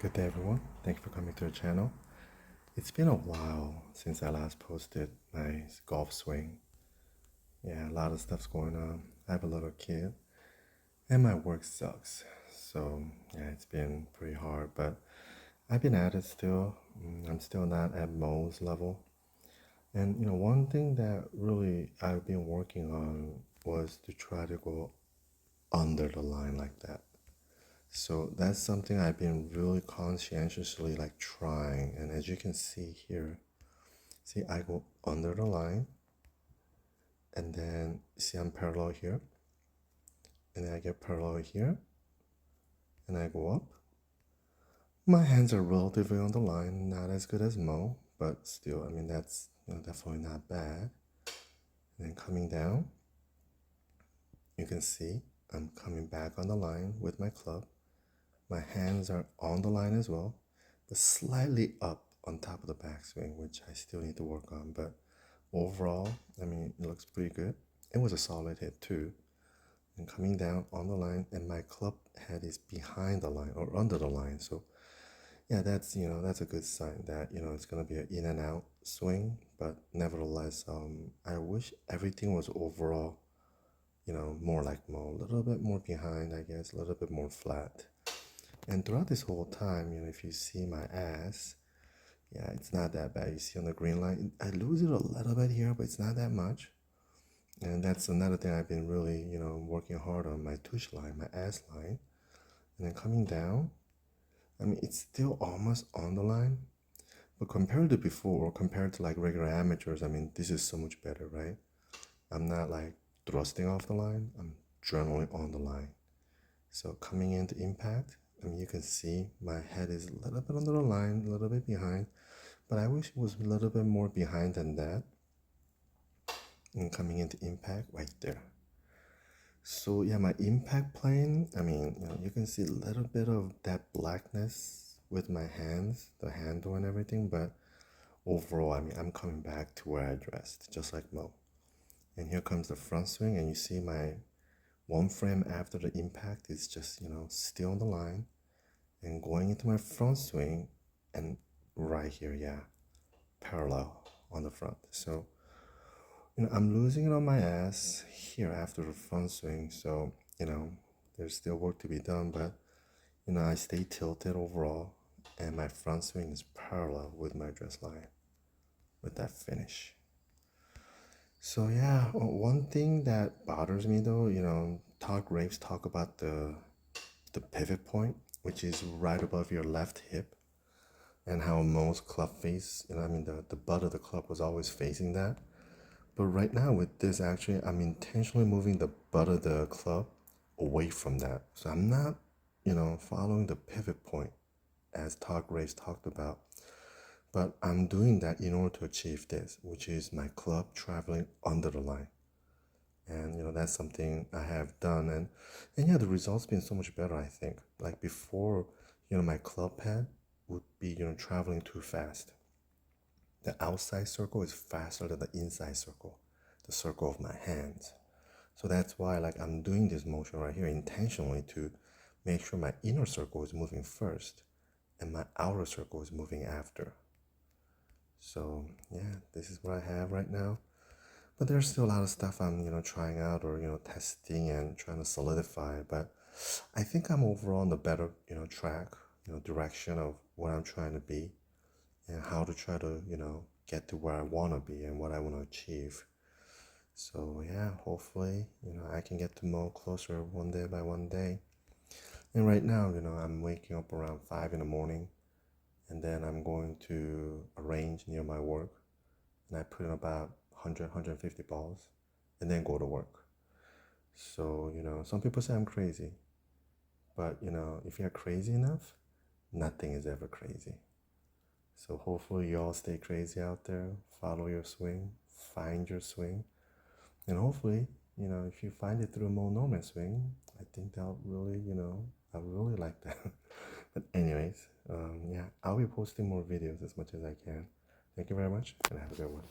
Good day, everyone. Thank you for coming to the channel. It's been a while since I last posted my golf swing. Yeah, a lot of stuff's going on. I have a little kid, and my work sucks. So, yeah, it's been pretty hard, but I've been at it still. I'm still not at Moe's level. And, one thing that really I've been working on was to try to go under the line like that. So that's something I've been really conscientiously like trying. And as you can see here, see I go under the line and then see I'm parallel here. And then I get parallel here and I go up. My hands are relatively on the line, not as good as Mo, but still, I mean, that's definitely not bad. And then coming down, you can see I'm coming back on the line with my club. My hands are on the line as well, but slightly up on top of the backswing, which I still need to work on. But overall, I mean, it looks pretty good. It was a solid hit too. And coming down on the line, and my club head is behind the line or under the line. So yeah, that's a good sign that it's gonna be an in and out swing. But nevertheless, I wish everything was overall more like Mo, a little bit more behind, I guess, a little bit more flat. And throughout this whole time, if you see my ass, yeah, it's not that bad. You see on the green line, I lose it a little bit here, but it's not that much. And that's another thing I've been really, working hard on, my tush line, my ass line. And then coming down, I mean, it's still almost on the line. But compared to before, compared to like regular amateurs, I mean, this is so much better, right? I'm not like thrusting off the line. I'm generally on the line. So coming into impact, I mean, you can see my head is a little bit under the line, a little bit behind, but I wish it was a little bit more behind than that. And coming into impact right there. So yeah, my impact plane, I mean, you can see a little bit of that blackness with my hands, the handle and everything, but overall, I mean, I'm coming back to where I dressed, just like Mo. And here comes the front swing, and you see my one frame after the impact is just, still on the line and going into my front swing and right here, yeah, parallel on the front. So, I'm losing it on my ass here after the front swing. So, there's still work to be done, but, I stay tilted overall and my front swing is parallel with my dress line with that finish. So yeah, one thing that bothers me though, raves talk about the pivot point, which is right above your left hip, and how most club face, I mean the butt of the club was always facing that. But right now with this, actually, I'm intentionally moving the butt of the club away from that. So I'm not, following the pivot point as raves talked about. But I'm doing that in order to achieve this, which is my club traveling under the line. And that's something I have done, and yeah, the results been so much better, I think. Like before, my club head would be traveling too fast. The outside circle is faster than the inside circle, the circle of my hands. So that's why like I'm doing this motion right here intentionally to make sure my inner circle is moving first and my outer circle is moving after. So yeah, this is what I have right now. But there's still a lot of stuff I'm, trying out or, testing and trying to solidify. But I think I'm overall on the better, track, direction of what I'm trying to be and how to try to, get to where I want to be and what I want to achieve. So yeah, hopefully, I can get to Mo closer one day by one day. And right now, I'm waking up around 5 in the morning and then I'm going to a range near my work and I put in about 150 balls and then go to work. So, some people say I'm crazy, but, if you're crazy enough, nothing is ever crazy. So hopefully you all stay crazy out there, follow your swing, find your swing, and hopefully, if you find it through a Moe Norman swing, I think that'll really, I really like that. But anyways, yeah, I'll be posting more videos as much as I can. Thank you very much and have a good one.